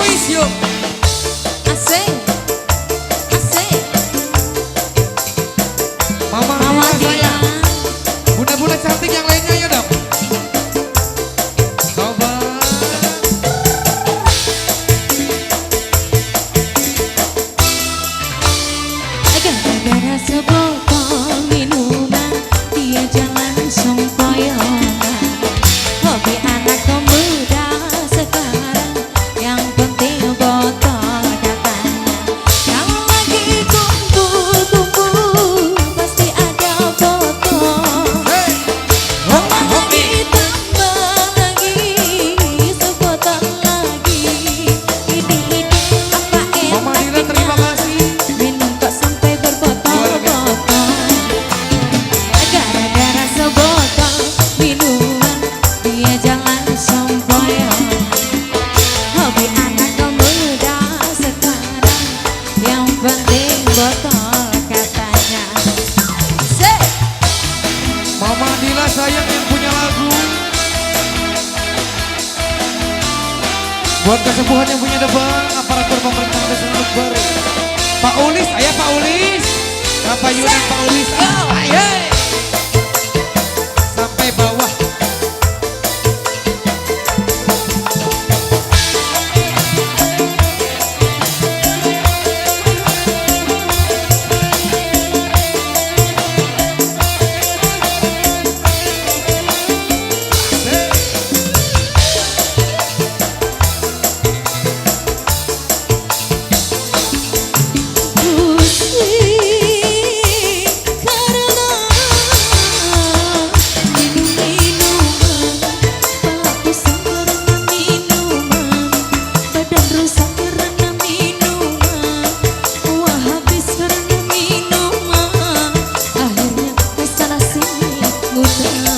Uis yuk. Asik, asik. Mama Mama Dila Dila. sayang. Bunda-bunda cantik yang lainnya ya dong. Coba. Gara-gara sebotol minuman dia jalan sempoyongan. Hobi anak pemuda sekarang yang penting botol katanya. Kalau lagi kumpul-kumpul pasti ada botol. Tambah lagi, tambah lagi, sebotol lagi. Ini apa Mama Dila terima kasih. minum kok sampai berbotol-botol. Gara-gara sebotol minuman dia jalan sempoyongan. Hobi anak muda sekarang yang penting botol katanya. Say. Mama Dila sayang yang punya lagu. Buat kesembuhan yang punya depan, aparatur pemerintah desa Lukbar. Pak Ulis, ayah Pak Ulis. Bapak Yunan Pak Ulis. Ayo. Sampai bawah. Pusing karena minum-minuman, kepala pusing karena minuman, badan rusak karena minuman, uang habis karena minuman, akhirnya kesana sini muter.